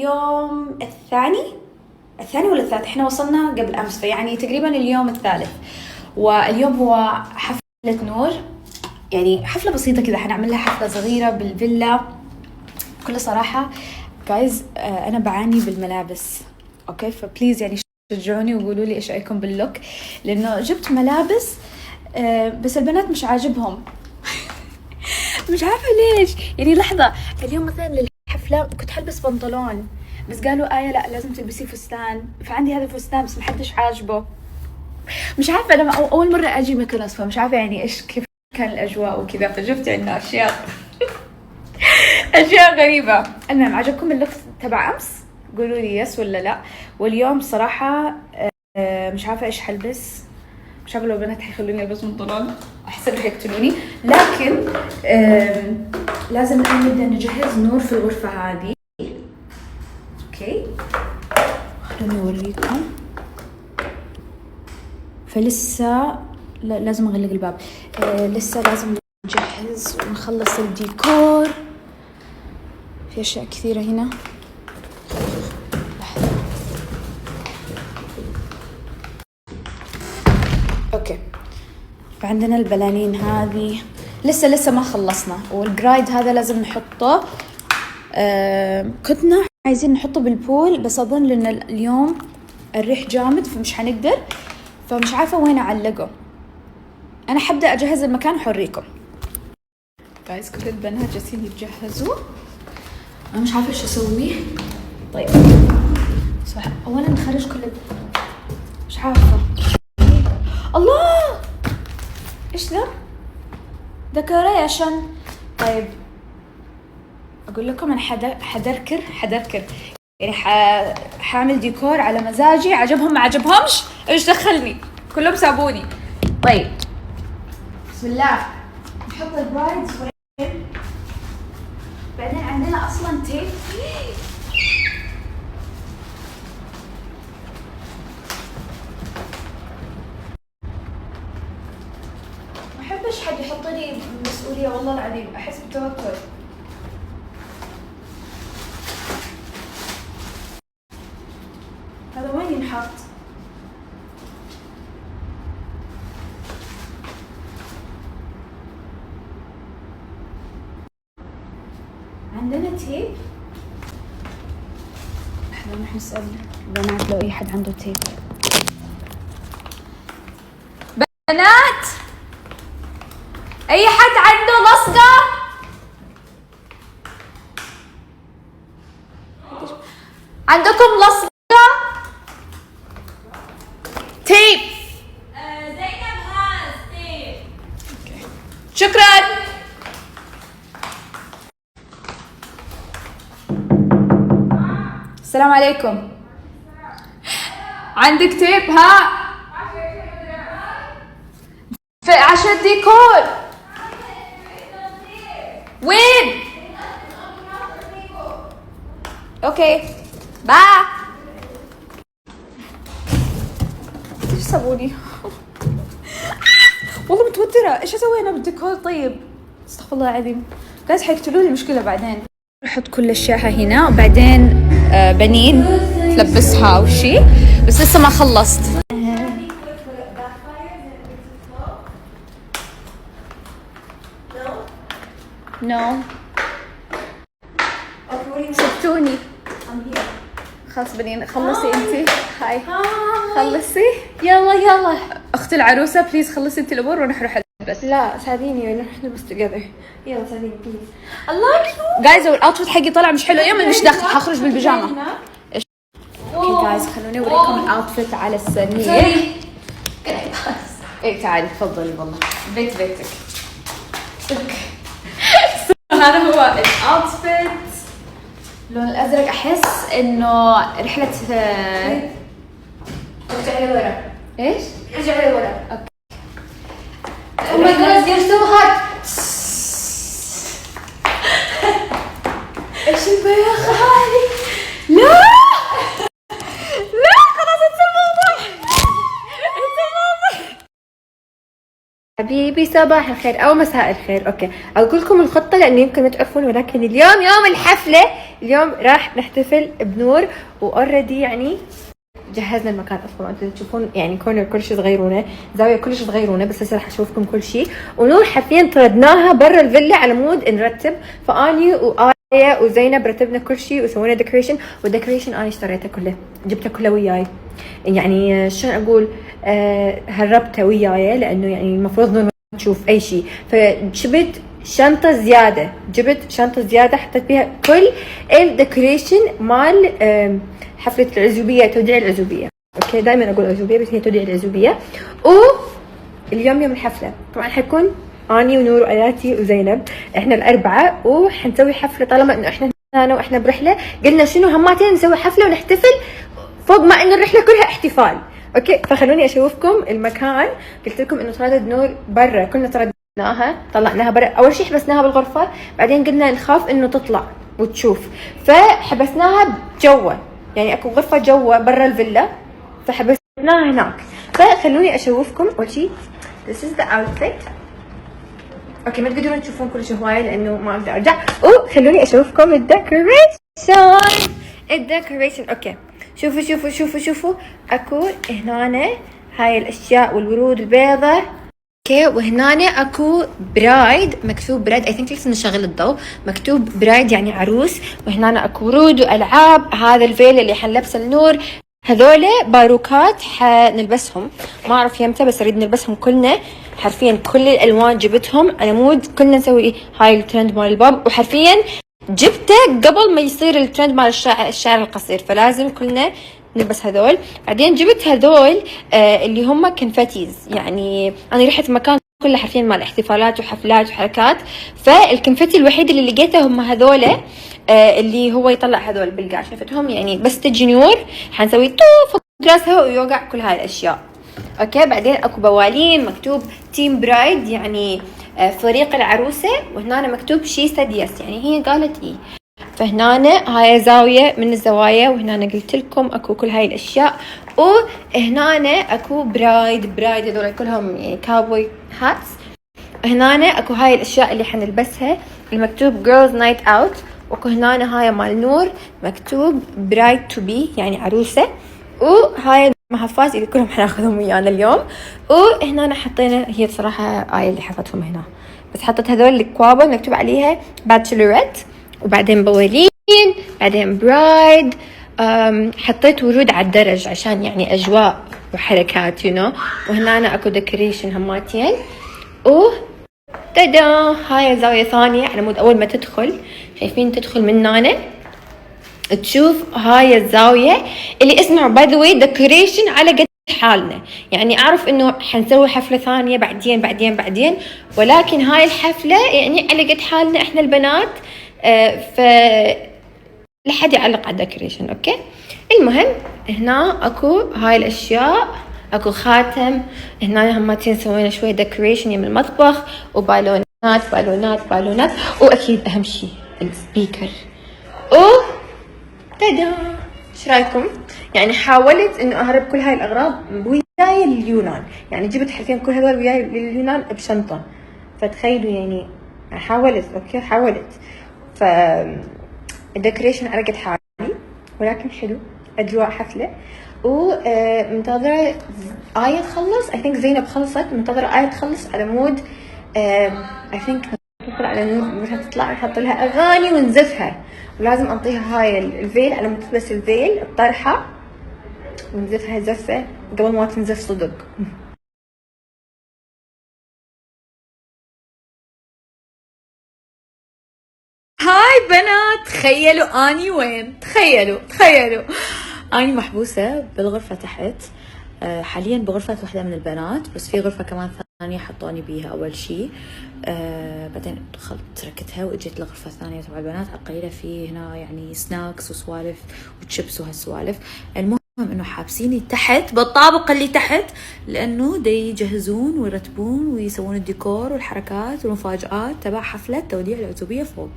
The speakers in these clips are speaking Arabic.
اليوم الثاني ولا الثالث، احنا وصلنا قبل امس، فيعني تقريبا اليوم الثالث. واليوم هو حفلة نور، يعني حفلة بسيطة كذا، حنعمل لها حفلة صغيرة بالفيلا. بكل صراحة جايز انا بعاني بالملابس، اوكي، فبليز يعني شجعوني وقولوا لي ايش رايكم باللوك، لانه جبت ملابس بس البنات مش عاجبهم. مش عارفة ليش. يعني لحظة، اليوم مثلا للحفلة كنت حلبس بنطلون، بس قالوا آية لا لازم تلبسي فستان، فعندي هذا الفستان بس محدش عاجبه. مش عارفة، أنا أول مرة أجي مكنس، فمش عارفة يعني إيش كيف كان الأجواء وكذا، فشفت إنه أشياء أشياء غريبة. المهم، عجبكم اللوك تبع أمس؟ قولوا لي يس ولا لا. واليوم صراحة مش عارفة إيش حلبس، مش عارفة لو بنات حيخلوني ألبس بنطلون أحسن حيقتلوني، لكن لازم الآن نبدأ نجهز نور في الغرفة هذه. أوكي، خلوني أوريكم. فلسه لازم أغلق الباب. لسه لازم نجهز ونخلص الديكور. في أشياء كثيرة هنا. أوكي، فعندنا البلانين هذه لسه ما خلصنا، والجرايد هذا لازم نحطه. كنا عايزين نحطه بالبول، بس أظن لأن اليوم الريح جامد فمش حنقدر، فمش عارفة وين أعلقه. أنا حبدأ أجهز المكان وحوريكم. جايز كل البنات جالسين يتجهزوا، أنا مش عارفة إيش أسوي. طيب صح، أولا نخرج كل مش عارفة. الله، إيش ذا؟ ديكوريشن. طيب أقول لكم أنا حدركر يعني حاعمل ديكور على مزاجي، عجبهم ما عجبهمش إيش دخلني، كلهم سابوني. طيب بسم الله، نحط البرايدز وين. بعدين عندنا أصلا تيب. ما أحبش حد يحط لي مسؤولية، والله العظيم أحس بتوتر. هذا وين ينحط؟ عندنا تيب. احنا نروح نسأل البنات لو اي حد عنده تيب. بنات، اي حد عنده لصقة؟ عندكم لصقة؟ تيب. زينب هاز تيب. شكرا. السلام عليكم. عندك تيب؟ ها، في عشان الديكور. وين؟ اوكي با. ايش سووني؟ والله متوترة، ايش اسوي انا بالديكور؟ طيب استغفر الله العظيم، جايز حيقتلوني المشكلة بعدين. احط كل اشياءها هنا، وبعدين بنين تلبسها او شيء، بس لسه ما خلصت. نو سبتوني. خلاص بنين، خلصي انتي. هاي خلصي، يلا اخت العروسة بليز خلصي انتي الامور وانا حروح البس. لا ساعديني نروح نلبس together. يلا ساعديني بليز. الله كيوت جايز الاوتفيت حقي طلع مش حلو، يوم مش داخل حخرج بالبيجامة. اوكي جايز، خلوني اوريكم الاوتفيت على السريع. ايه تعالي تفضلي، والله بيتك. هذا هو الاوتفيت، اللون الازرق. احس انه رحلة رجعي لورا. ايش؟ رجعي لورا. اوكي. Oh my god, you're so hot. ايش البياخة هذه؟ لا خلاص انسى الموضوع. حبيبي صباح الخير او مساء الخير. اوكي اقول لكم الخطه لان يمكن ما تعرفون، ولكن اليوم يوم الحفله اليوم راح نحتفل بنور، واوريدي يعني جهزنا المكان اصلا. انتم تشوفون يعني كورنر كل شيء تغيرونه، زاويه كل شيء تغيرونه، بس هسه راح اشوفكم كل شيء. ونور حرفيا طردناها برا الفيلا على مود نرتب، فاني وآية وزينب رتبنا كل شيء وسوينا ديكوريشن. والديكوريشن انا اشتريته كله، جبته كله وياي، يعني شلون اقول هربته وياي لانه يعني المفروض نور تشوف اي شيء. فجبت شنطه زياده، حطيت فيها كل الديكوريشن مال حفله العزوبيه، توديع العزوبيه. اوكي دائما اقول عزوبيه بس هي توديع العزوبيه. واليوم يوم الحفله طبعا حيكون اني ونور واياتي وزينب، احنا الاربعه، وحنسوي حفله. طالما انه احنا هنا واحنا برحله قلنا شنو هماتين نسوي حفله ونحتفل فوق ما انه الرحله كلها احتفال. اوكي فخلوني اشوفكم المكان. قلت لكم انه طردت نور برا، كلنا طلعناها برا. اول شيء حبسناها بالغرفه، بعدين قلنا نخاف انه تطلع وتشوف، فحبسناها جوا، يعني اكو غرفه جوا برا الفيلا فحبسناها هناك. فخلوني اشوفكم اول شيء. This is the outfit. اوكي ما تقدرون تشوفون كل شيء هوايه لانه ما اقدر ارجع. وخلوني اشوفكم الديكوريشن. اوكي شوفوا اكو هنا هاي الاشياء والورود البيضة. اوكي وهنا اكو برايد، مكتوب برايد، اي ثينك لسه نشغل الضوء، مكتوب برايد يعني عروس. وهنا اكو ورود والعاب. هذا الفيل اللي حنلبسه النور، هذول باروكات حنلبسهم، ما اعرف يمتى بس اريد نلبسهم كلنا حرفيا. كل الالوان جبتهم على مود كلنا نسوي هاي الترند مال الباب، وحرفيا جبته قبل ما يصير الترند مال الشعر القصير، فلازم كلنا نلبس هذول. بعدين جبت هذول اللي هم كنفتيز، يعني انا رحت مكان كله حرفيا مال احتفالات وحفلات وحركات، فالكنفتي الوحيد اللي لقيته هم هذول اللي هو يطلع هذول بالقاع، شفتهم يعني بس تجي نور حنسوي طوف راسها ويوقع كل هاي الاشياء. اوكي بعدين اكو بوالين مكتوب تيم برايد يعني فريق العروسه، وهنا مكتوب شي سد يس يعني هي قالت ايه. فهنا هاي زاويه من الزوايا، وهنا قلت لكم اكو كل هاي الاشياء. وهنا اكو برايد هذول كلهم يعني كاوبوي هاتس. هنا اكو هاي الاشياء اللي حنلبسها المكتوب جيرلز نايت اوت. واكو هنا هاي مال نور مكتوب برايد تو بي يعني عروسه. وهاي المحفاظ اللي كلهم حناخذهم ويانا اليوم. وهنا حطينا، هي بصراحه اللي حطتهم هنا، بس حطت هذول الكوابل مكتوب عليها باتشلوريت، وبعدين بوالين، بعدين برايد. حطيت ورود على الدرج عشان يعني اجواء وحركات وهنا اكو ديكوريشن هماتين. تدا هاي زاويه ثانيه على مود اول ما تدخل، شايفين تدخل من هنا تشوف هاي الزاويه اللي اسمها باي ذا واي ديكوريشن على قد حالنا. يعني اعرف انه حنسوي حفله ثانيه بعدين، ولكن هاي الحفله يعني على قد حالنا احنا البنات. ف لحد يعلق على الديكوريشن. اوكي المهم هنا اكو هاي الاشياء، اكو خاتم. هنا همتين سوينا شويه ديكوريشن من المطبخ، وبالونات واكيد اهم شيء السبيكر. تدا ايش رايكم؟ يعني حاولت انه اهرب كل هاي الاغراض وياي لليونان، يعني جبت حرفيا كل هذول وياي لليونان بشنطه. فتخيلوا يعني حاولت ف الديكوريشن على قد حالي ولكن حلو، اجواء حفله. ومنتظره آية تخلص، اي ثينك زينب خلصت، منتظره آية تخلص على مود اي ثينك ندخل على نور تطلع نحط لها اغاني ونزفها. ولازم انطيها هاي الفيل على مود تلبس الفيل الطرحه ونزفها زفه قبل ما تنزف صدق. هاي بنات، تخيلوا اني وين؟ تخيلوا اني محبوسه بالغرفه تحت. حاليا بغرفه واحده من البنات، بس في غرفه كمان ثانيه حطوني بيها اول شيء. بعدين دخلت تركتها واجيت لغرفه ثانيه تبع البنات قليله، في هنا يعني سناكس وسوالف وتشيبس وهالسوالف. المهم انه حابسيني تحت بالطابق اللي تحت، لانه دي يجهزون ويرتبون ويسوون الديكور والحركات والمفاجآت تبع حفله توديع العزوبيه فوق.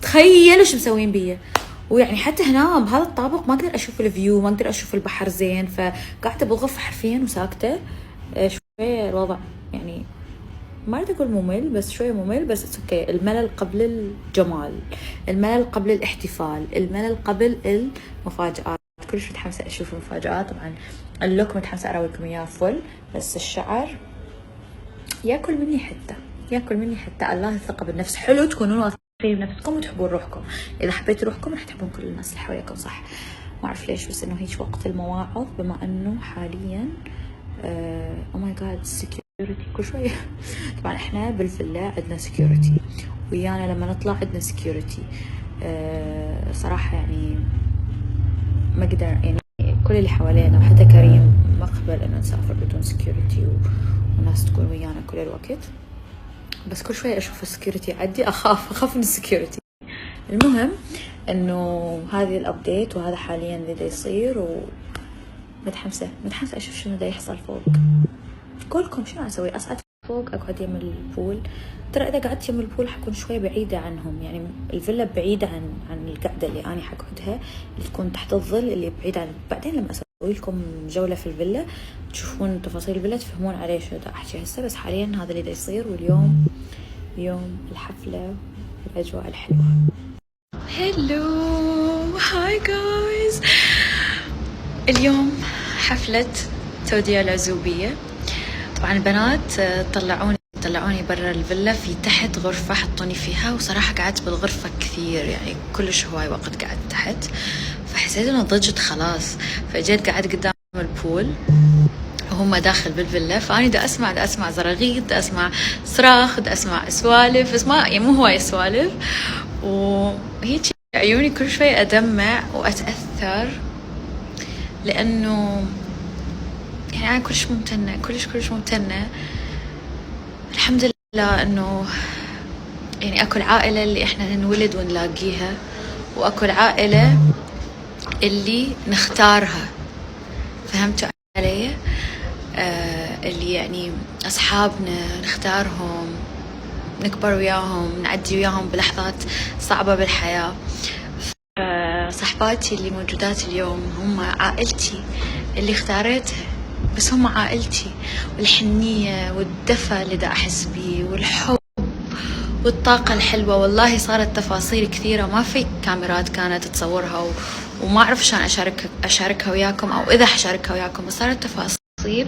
تخيلوا شو مسوين بيه. ويعني حتى هنا بهذا الطابق ما اقدر اشوف الفيو، ما اقدر اشوف البحر زين، فقاعده بالغرفه حرفيا وساكته. شويه الوضع يعني ما أريد أقول ممل بس شوية ممل، بس اوكي. الملل قبل الجمال، الملل قبل الاحتفال، الملل قبل المفاجآت. كلش متحمسة أشوف المفاجآت. طبعا اللوك متحمسة أراويكم إياه فل، بس الشعر ياكل مني حتى، ياكل مني حتى. الله الثقة بالنفس. حلو تكونون واثقين بنفسكم وتحبون روحكم. إذا حبيتوا روحكم راح تحبون كل الناس اللي حواليكم، صح؟ ما أعرف ليش، بس إنه هيك وقت المواعظ، بما إنه حاليا او ماي جاد سكيورتي كل شوية. طبعا احنا بالفيلا عندنا سكيورتي، ويانا لما نطلع عندنا سكيورتي. صراحة يعني ما اقدر، يعني كل اللي حوالينا وحتى كريم ما قبل انه نسافر بدون سكيورتي وناس تكون ويانا كل الوقت. بس كل شوية اشوف السكيورتي يعدي اخاف من السكيورتي. المهم انه هذه الابديت وهذا حاليا اللي دا يصير، متحمسة اشوف شنو دا يحصل فوق. قولكم شنو اسوي؟ اصعد فوق، اقعد يم البول. ترى اذا قعدت يم البول حكون شوي بعيدة عنهم، يعني الفيلا بعيدة عن القعدة اللي انا حقعدها، اللي تكون تحت الظل، اللي بعيدة عن. بعدين لما اسوي لكم جولة في الفيلا تشوفون تفاصيل الفيلا تفهمون عليه شنو دا احكي هسه. بس حاليا هذا اللي دا يصير. واليوم يوم الحفلة والاجواء الحلوة. هلو هاي جايز، اليوم حفلة توديع العزوبية. طبعا البنات طلعوني برا الفيلا في تحت غرفة حطوني فيها، وصراحة قعدت بالغرفة كثير، يعني كلش هواي وقت قعدت تحت، فحسيت انه ضجت خلاص. فجيت قعدت قدام البول وهم داخل بالفيلا، فاني دا اسمع زراغيط، دا اسمع صراخ، دا اسمع سوالف، بس ما يعني مو هواي سوالف. وهيك عيوني كل شوي ادمع واتأثر، لانه يعني أنا كلش ممتنة، كلش ممتنة. الحمد لله إنه يعني أكو العائلة اللي إحنا نولد ونلاقيها، وأكو العائلة اللي نختارها. فهمتوا علي؟ اللي يعني أصحابنا نختارهم، نكبر وياهم، نعدي وياهم بلحظات صعبة بالحياة. صحباتي اللي موجودات اليوم هم عائلتي اللي اختاريتها، بس هم عائلتي، والحنية والدفى اللي دا أحس بيه والحب والطاقة الحلوة. والله صارت تفاصيل كثيرة ما في كاميرات كانت تصورها، وما أعرف شلون أشاركها وياكم، أو إذا حشاركها وياكم. بس صارت تفاصيل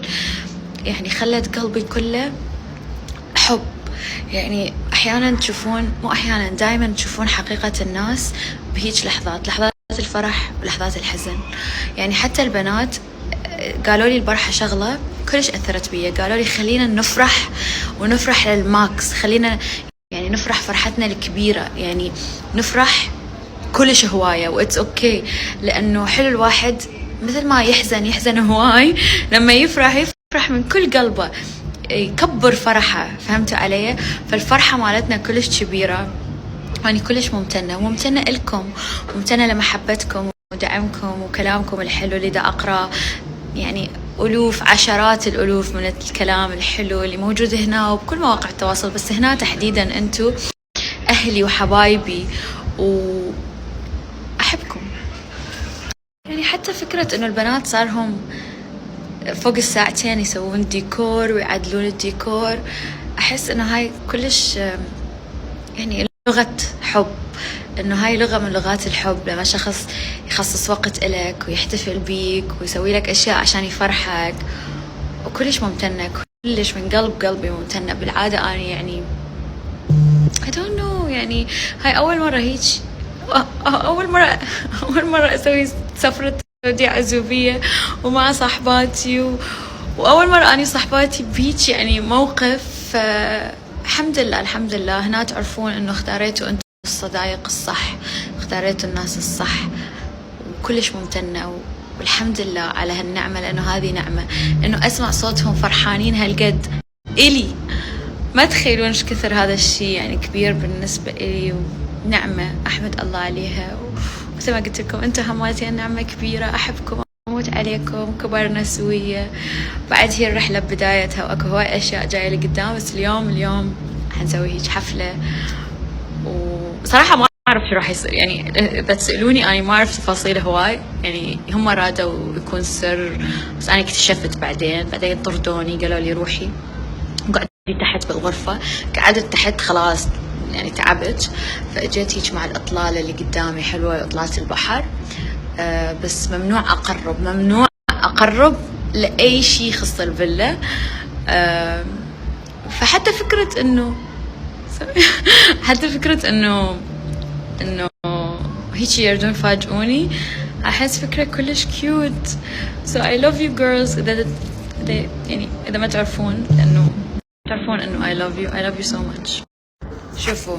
يعني خلت قلبي كله حب. يعني أحيانا تشوفون، مو أحيانا، دائما تشوفون حقيقة الناس بهيج لحظات الفرح ولحظات الحزن. يعني حتى البنات قالوا لي البارحة شغلة كلش أثرت بي، قالوا لي خلينا نفرح للماكس، خلينا يعني نفرح فرحتنا الكبيرة، يعني نفرح كلش هواية، وإتس أوكي. لأنه حلو الواحد مثل ما يحزن هواي، لما يفرح من كل قلبه، يكبر فرحة. فهمتوا علي؟ فالفرحة مالتنا كلش كبيرة. أنا كلش ممتنة لكم، ممتنة لمحبتكم ودعمكم وكلامكم الحلو اللي دا أقرأ، يعني ألوف، عشرات الألوف من الكلام الحلو اللي موجود هنا وبكل مواقع التواصل. بس هنا تحديدا أنتوا أهلي وحبايبي وأحبكم. يعني حتى فكرة إنه البنات صارهم فوق الساعتين يسوون ديكور ويعدلون الديكور، أحس إنه هاي كلش يعني لغة حب، إنه هاي لغة من لغات الحب. لما شخص يخصص وقت إلك ويحتفل بيك ويسوي لك أشياء عشان يفرحك، وكلش ممتنة، كلش من قلبي ممتنة. بالعادة أنا يعني I don't know، يعني هاي أول مرة هيك، أول مرة أسوي سفرة توديع عزوبية ومع صاحباتي، وأول مرة أني صاحباتي بهيك يعني موقف. الحمد لله هنا تعرفون إنه اختاريتوا أنتوا الصدايق الصح، اختاريتوا الناس الصح، وكلش ممتنة. والحمد لله على هالنعمة، لأنه هذه نعمة إنه أسمع صوتهم فرحانين هالقد إلي. ما تخيلون إيش كثر هذا الشيء يعني كبير بالنسبة إلي، ونعمة أحمد الله عليها. ومثل ما قلت لكم أنتوا هماتي نعمة كبيرة، أحبكم، أموت عليكم، كبرنا سوية. بعد هي الرحلة بدايتها، وأكو هواي أشياء جاية لقدام. بس اليوم حنسوي هيك حفلة، وصراحة ما أعرف شو راح يصير. يعني إذا تسألوني أنا ما أعرف تفاصيل هواي، يعني هم رادوا يكون سر، بس أنا اكتشفت بعدين طردوني، قالوا لي روحي. تحت بالغرفة، قعدت تحت خلاص يعني تعبت، فاجيت هيك مع الإطلالة اللي قدامي حلوة، إطلالة البحر. بس ممنوع أقرب، ممنوع أقرب لأي شيء يخص الفيلا. فحتى فكرة إنه حتى فكرة إنه هيك يردون فاجئوني، أحس فكرة كلش كيوت. so I love you girls. إذا يعني إذا ما تعرفون، لأنه تعرفون إنه I love you so much. شوفوا،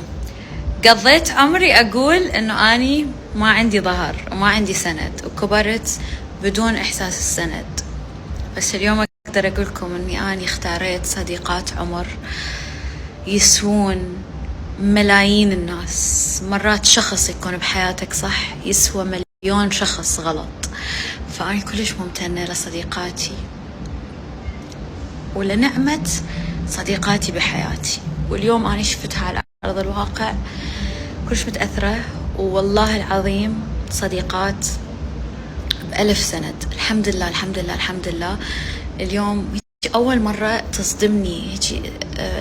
قضيت عمري أقول إنه أني ما عندي ظهر وما عندي سند، وكبرت بدون إحساس السند. بس اليوم أقدر أقول لكم إني أني اختاريت صديقات عمر يسوون ملايين الناس. مرات شخص يكون بحياتك صح يسوى مليون شخص غلط. فأنا كلش ممتنة لصديقاتي ولنعمة صديقاتي بحياتي، واليوم أنا شفتها على أرض الواقع، كلش متأثرة. والله العظيم صديقات بألف سند. الحمد لله الحمد لله الحمد لله. اليوم أول مرة تصدمني هيك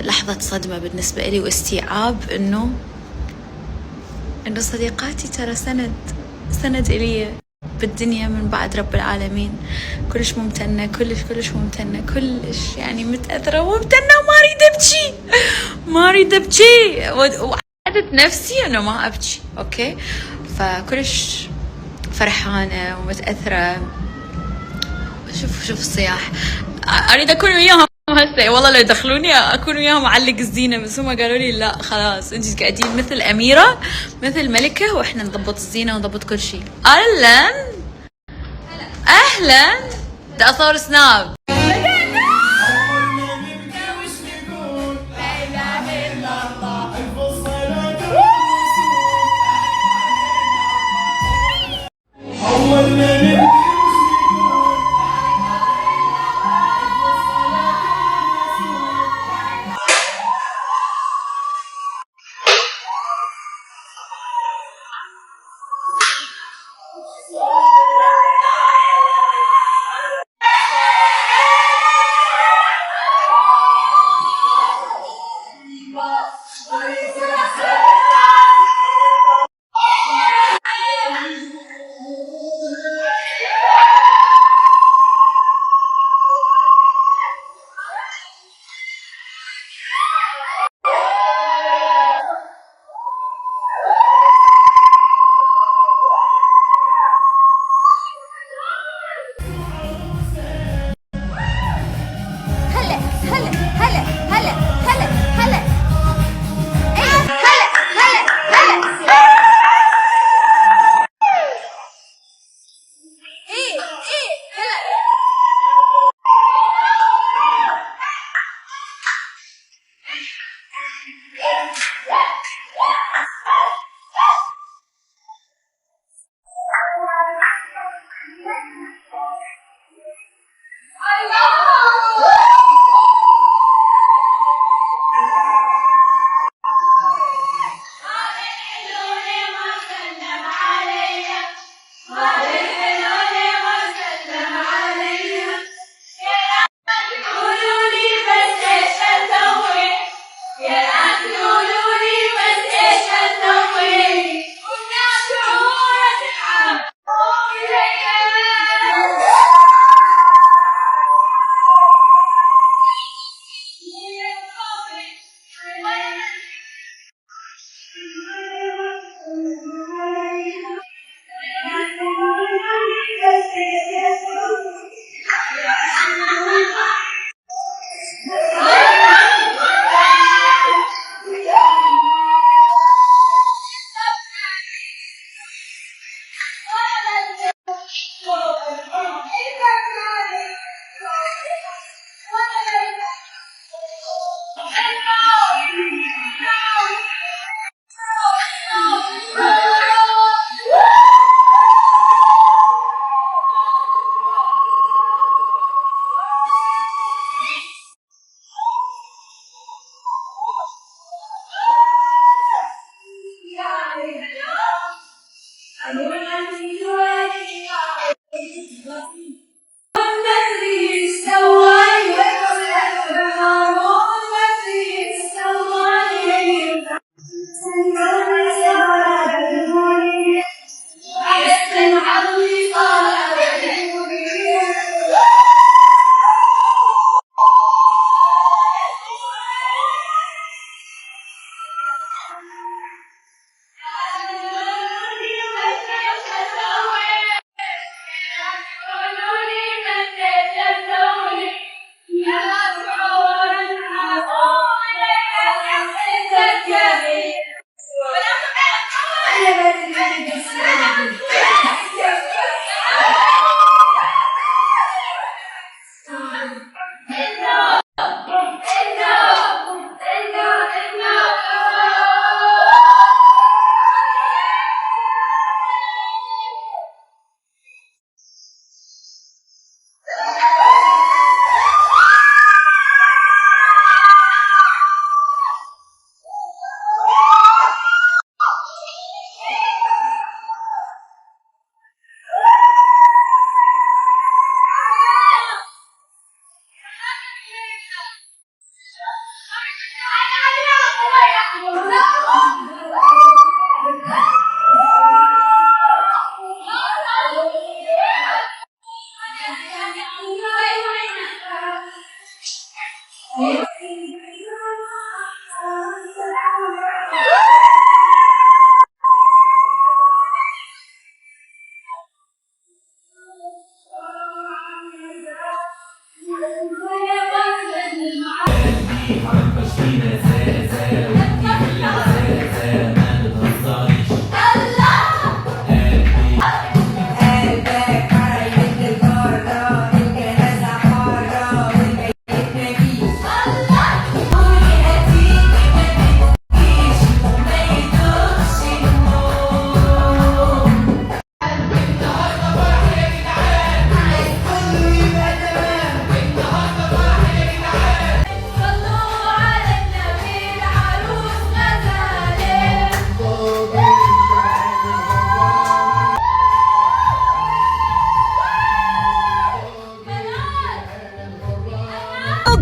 لحظة صدمة بالنسبة لي واستيعاب إنه صديقاتي ترى سند إلي بالدنيا من بعد رب العالمين. كلش ممتنة، كلش ممتنة، كلش يعني متأثرة وممتنة، وما أريد أبكي وعدت نفسي إنه ما أبكي. أوكي، فكلش فرحانة ومتأثرة. شوف الصياح، أريد أكون وياهم هسه، والله لو يدخلوني أكون وياهم أعلق الزينة، بس هم قالوا لي لا خلاص أنت قاعدين مثل أميرة مثل ملكة، وإحنا نضبط الزينة ونضبط كل شيء. أهلا بدي أصور سناب.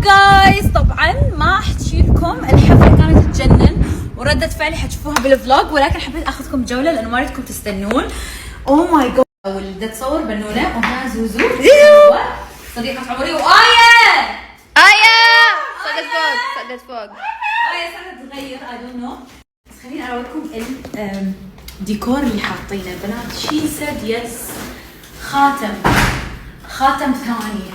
جايز طبعا ما حتشي لكم الحفله كانت تجنن وردة فعلي حتشوفوها بالفلوج، ولكن حبيت اخذكم جوله لانه ما ردكم تستنون. اوه ماي جاد، ولدت تصور بنونه وهنا زوزو صديقة عمري وآية. صعدت فوق آية صارت تغير I don't know. بس خليني اوريكم الديكور اللي حاطينه بنات. شي سد يس خاتم ثاني،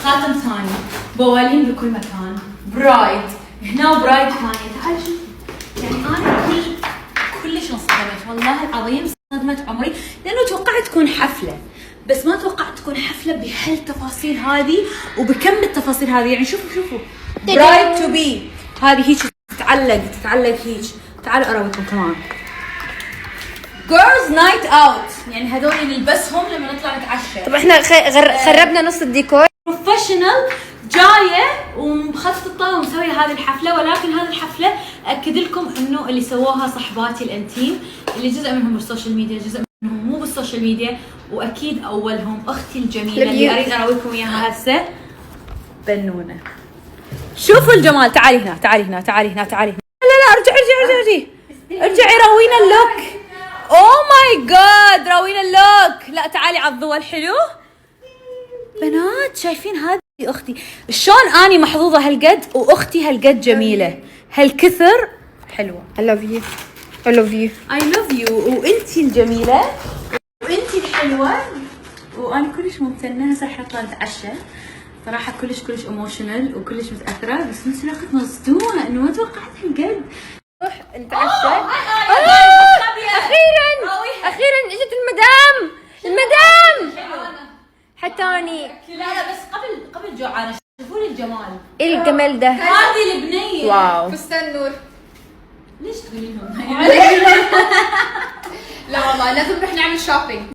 خاتم ثاني، بوالين بكل مكان، برايد هنا وبرايد ثانية. تعالوا شوفوا، يعني أنا كلش انصدمت والله العظيم، صدمة عمري، لأنه توقعت تكون حفلة بس ما توقعت تكون حفلة بهالتفاصيل هذه وبكم التفاصيل هذه. يعني شوفوا برايد تو بي هذه هيك تتعلق هيك. تعالوا أراويكم كمان Girls Night Out، يعني هذول نلبسهم لما نطلع نتعشى. طب احنا خربنا نص الديكور. بروفيشنال جايه ومخططه ومسويه هذه الحفله، ولكن هذه الحفله اكد لكم انه اللي سووها صحباتي الانتيم اللي جزء منهم بالسوشيال ميديا، جزء منهم مو بالسوشيال ميديا، واكيد اولهم اختي الجميله اللي اريد اراويكم اياها هسه، بنونه. شوفوا الجمال. تعالي هنا لا ارجعي راوينا اللوك. اوه ماي جاد راوينا اللوك. لا تعالي على الضوء الحلو. بنات شايفين هذه اختي شلون اني محظوظه هالقد واختي هالقد جميله هالكثر حلوه. I love you وانتي الجميله وانتي الحلوه وانا كلش ممتنه. هسه راح نطلع نتعشى. صراحه كلش ايموشنال وكلش متاثره، بس نفس الوقت مصدومه انه ما توقعت هالقد. روح نتعشى. اخيرا اجت المدام حتى اني. لا بس قبل جوعانه. شوفوا لي الجمال. ايه الجمال ده. هذه البنيه واو. فستان نور. ليش تقولين لهم؟ لا والله لازم نروح نعمل شوبينج.